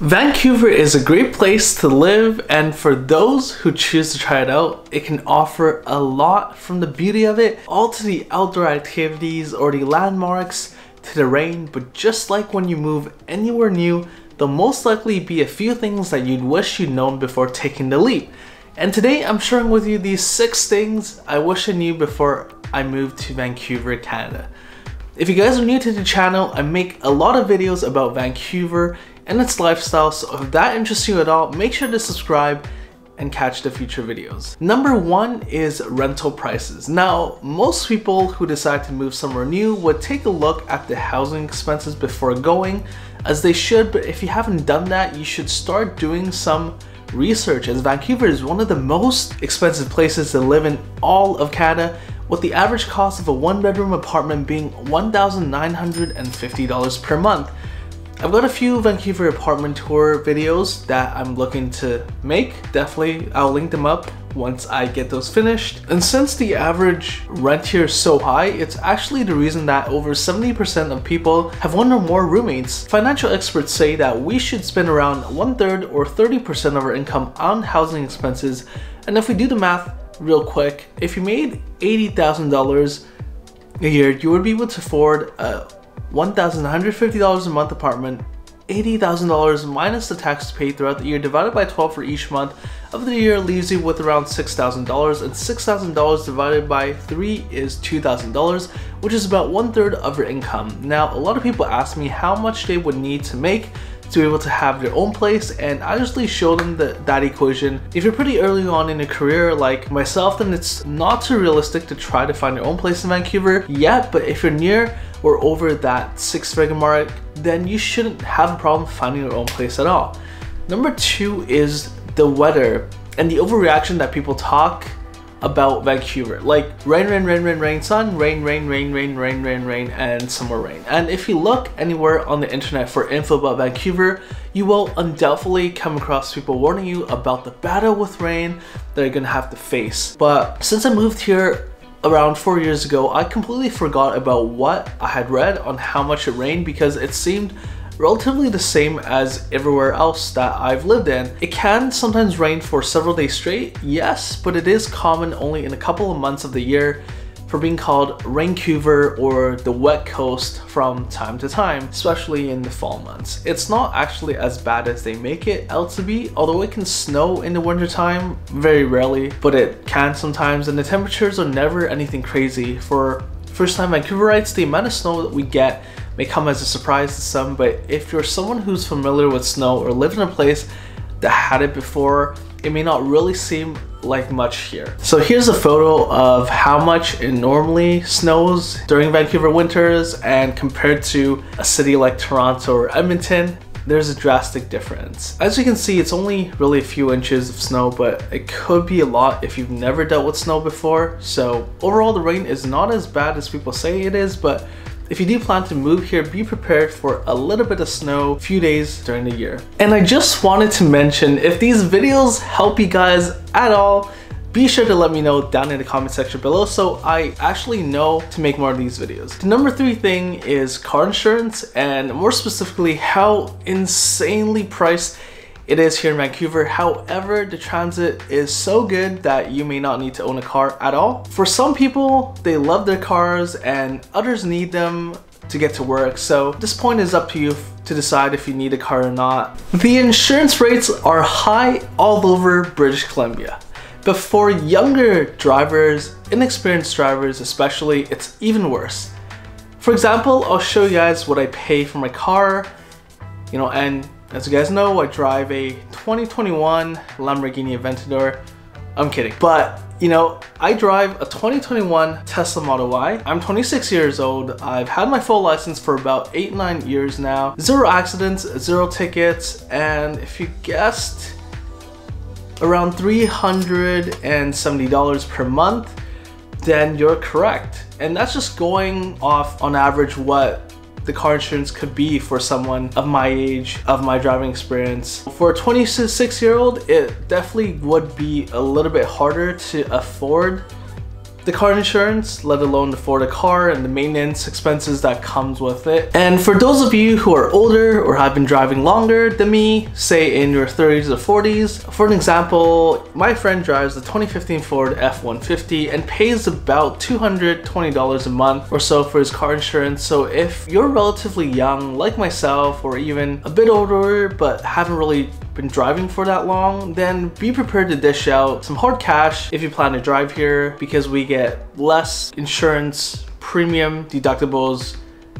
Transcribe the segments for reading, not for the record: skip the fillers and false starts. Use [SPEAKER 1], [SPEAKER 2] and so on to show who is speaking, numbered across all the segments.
[SPEAKER 1] Vancouver is a great place to live, and for those who choose to try it out, it can offer a lot, from the beauty of it, all to the outdoor activities or the landmarks, to the rain. But just like when you move anywhere new, there'll most likely be a few things that you'd wish you'd known before taking the leap. And today I'm sharing with you these 6 things I wish I knew before I moved to Vancouver, Canada. If you guys are new to the channel, I make a lot of videos about Vancouver and its lifestyle, so if that interests you at all, make sure to subscribe and catch the future videos. Number 1 is rental prices. Now, most people who decide to move somewhere new would take a look at the housing expenses before going, as they should, but if you haven't done that, you should start doing some research, as Vancouver is one of the most expensive places to live in all of Canada, with the average cost of a 1-bedroom apartment being $1,950 per month. I've got a few Vancouver apartment tour videos that I'm looking to make. Definitely, I'll link them up once I get those finished. And since the average rent here is so high, it's actually the reason that over 70% of people have 1 or more roommates. Financial experts say that we should spend around 1/3 or 30% of our income on housing expenses. And if we do the math real quick, if you made $80,000 a year, you would be able to afford a $1,150 a month apartment. $80,000 minus the tax paid throughout the year divided by 12 for each month of the year leaves you with around $6,000, and $6,000 divided by 3 is $2,000, which is about 1/3 of your income. Now, a lot of people ask me how much they would need to make to be able to have their own place, and I usually show them that equation. If you're pretty early on in a career like myself, then it's not too realistic to try to find your own place in Vancouver yet, but if you're near or over that 6-figure mark, then you shouldn't have a problem finding your own place at all. Number 2 is the weather and the overreaction that people talk about Vancouver, like rain, rain, rain, rain, rain, sun, rain, rain, rain, rain, rain, rain, rain, and some more rain. And if you look anywhere on the internet for info about Vancouver, you will undoubtedly come across people warning you about the battle with rain that you're gonna have to face. But since I moved here around 4 years ago, I completely forgot about what I had read on how much it rained, because it seemed relatively the same as everywhere else that I've lived in. It can sometimes rain for several days straight, yes, but it is common only in a couple of months of the year, for being called Vancouver or the wet coast from time to time, especially in the fall months. It's not actually as bad as they make it out to be, although it can snow in the winter time, very rarely, but it can sometimes, and the temperatures are never anything crazy. For first-time Vancouverites, the amount of snow that we get may come as a surprise to some, but if you're someone who's familiar with snow or lived in a place that had it before, it may not really seem like much here. So here's a photo of how much it normally snows during Vancouver winters, and compared to a city like Toronto or Edmonton, there's a drastic difference. As you can see, it's only really a few inches of snow, but it could be a lot if you've never dealt with snow before. So overall, the rain is not as bad as people say it is, but if you do plan to move here, be prepared for a little bit of snow a few days during the year. And I just wanted to mention, if these videos help you guys at all, be sure to let me know down in the comment section below so I actually know to make more of these videos. The number 3 thing is car insurance, and more specifically how insanely priced it is here in Vancouver. However, the transit is so good that you may not need to own a car at all. For some people, they love their cars, and others need them to get to work. So this point is up to you to decide if you need a car or not. The insurance rates are high all over British Columbia, but for younger drivers, inexperienced drivers especially, it's even worse. For example, I'll show you guys what I pay for my car, and as you guys know, I drive a 2021 Lamborghini Aventador. I'm kidding. But, I drive a 2021 Tesla Model Y. I'm 26 years old. I've had my full license for about 8-9 years now. 0 accidents, 0 tickets, and if you guessed, around $370 per month, then you're correct. And that's just going off on average what the car insurance could be for someone of my age, of my driving experience. For a 26-year-old, it definitely would be a little bit harder to afford the car insurance, let alone afford a car and the maintenance expenses that comes with it. And for those of you who are older or have been driving longer than me, say in your 30s or 40s, for an example, my friend drives the 2015 Ford F-150 and pays about $220 a month or so for his car insurance. So if you're relatively young like myself, or even a bit older but haven't really been driving for that long, then be prepared to dish out some hard cash if you plan to drive here, because we get less insurance premium deductibles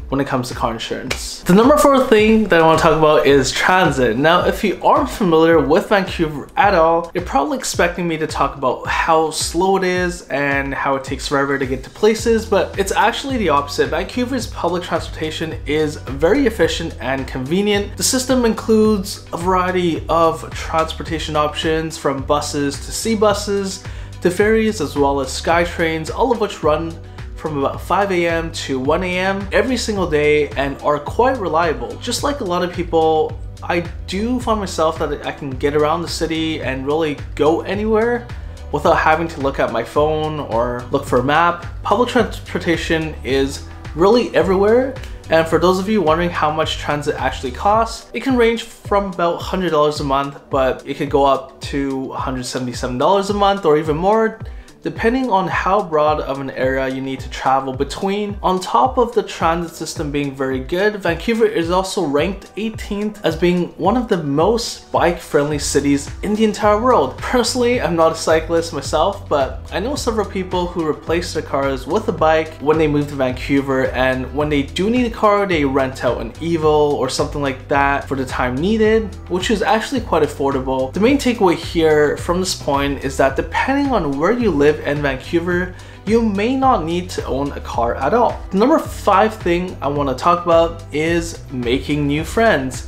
[SPEAKER 1] when it comes to car insurance. The number 4 thing that I want to talk about is transit. Now, if you aren't familiar with Vancouver at all, you're probably expecting me to talk about how slow it is and how it takes forever to get to places, but it's actually the opposite. Vancouver's public transportation is very efficient and convenient. The system includes a variety of transportation options, from buses to sea buses to ferries, as well as sky trains, all of which run from about 5 a.m. to 1 a.m. every single day and are quite reliable. Just like a lot of people, I do find myself that I can get around the city and really go anywhere without having to look at my phone or look for a map. Public transportation is really everywhere. And for those of you wondering how much transit actually costs, it can range from about $100 a month, but it could go up to $177 a month or even more, depending on how broad of an area you need to travel between. On top of the transit system being very good, Vancouver is also ranked 18th as being one of the most bike-friendly cities in the entire world. Personally, I'm not a cyclist myself, but I know several people who replace their cars with a bike when they move to Vancouver, and when they do need a car, they rent out an Evo or something like that for the time needed, which is actually quite affordable. The main takeaway here from this point is that depending on where you live in Vancouver, you may not need to own a car at all. The number 5 thing I want to talk about is making new friends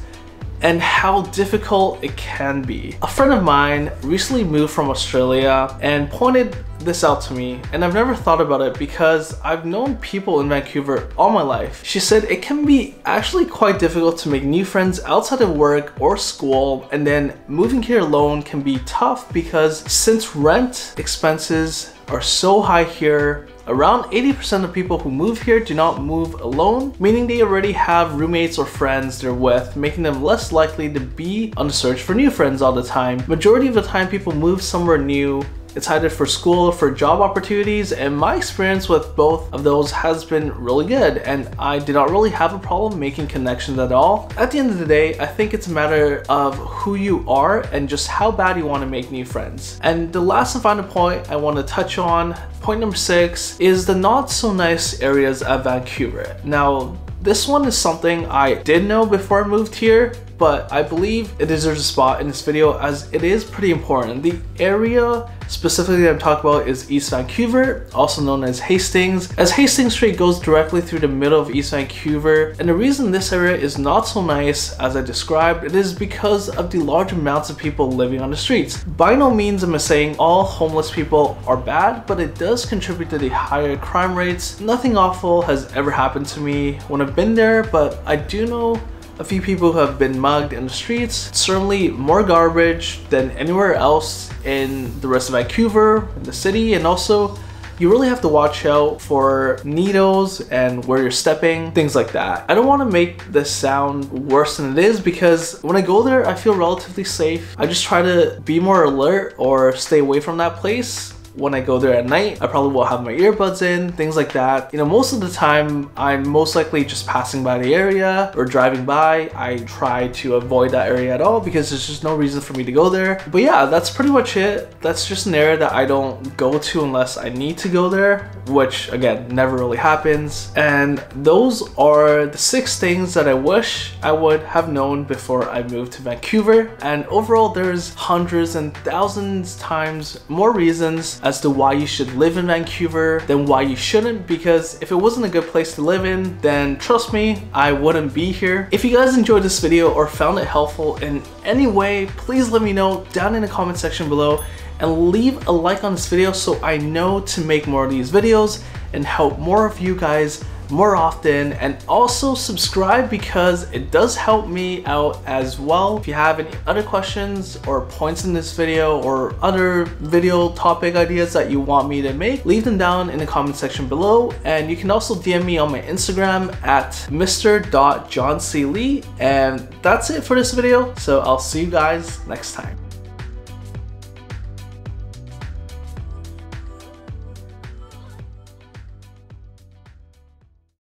[SPEAKER 1] and how difficult it can be. A friend of mine recently moved from Australia and pointed this out to me, and I've never thought about it because I've known people in Vancouver all my life. She said it can be actually quite difficult to make new friends outside of work or school, and then moving here alone can be tough because since rent expenses are so high here, around 80% of people who move here do not move alone, meaning they already have roommates or friends they're with, making them less likely to be on the search for new friends all the time. Majority of the time people move somewhere new, it's either for school or for job opportunities, and my experience with both of those has been really good, and I did not really have a problem making connections at all. At the end of the day, I think it's a matter of who you are and just how bad you want to make new friends. And the last and final point I want to touch on, point number 6, is the not so nice areas of Vancouver. Now, this one is something I did know before I moved here, but I believe it deserves a spot in this video as it is pretty important. The area specifically that I'm talking about is East Vancouver, also known as Hastings, as Hastings Street goes directly through the middle of East Vancouver. And the reason this area is not so nice as I described, it is because of the large amounts of people living on the streets. By no means am I saying all homeless people are bad, but it does contribute to the higher crime rates. Nothing awful has ever happened to me when I've been there, but I do know a few people who have been mugged in the streets. Certainly more garbage than anywhere else in the rest of Vancouver, in the city, and also you really have to watch out for needles and where you're stepping, things like that. I don't want to make this sound worse than it is because when I go there, I feel relatively safe. I just try to be more alert or stay away from that place. When I go there at night, I probably will have my earbuds in, things like that. You know, most of the time, I'm most likely just passing by the area or driving by. I try to avoid that area at all because there's just no reason for me to go there. But yeah, that's pretty much it. That's just an area that I don't go to unless I need to go there, which again, never really happens. And those are the 6 things that I wish I would have known before I moved to Vancouver. And overall, there's hundreds and thousands times more reasons as to why you should live in Vancouver than why you shouldn't, because if it wasn't a good place to live in, then trust me, I wouldn't be here. If you guys enjoyed this video or found it helpful in any way, please let me know down in the comment section below and leave a like on this video so I know to make more of these videos and help more of you guys more often, and also subscribe because it does help me out as well. If you have any other questions or points in this video or other video topic ideas that you want me to make, leave them down in the comment section below, and you can also DM me on my Instagram at mr.johnclee. And that's it for this video, so I'll see you guys next time.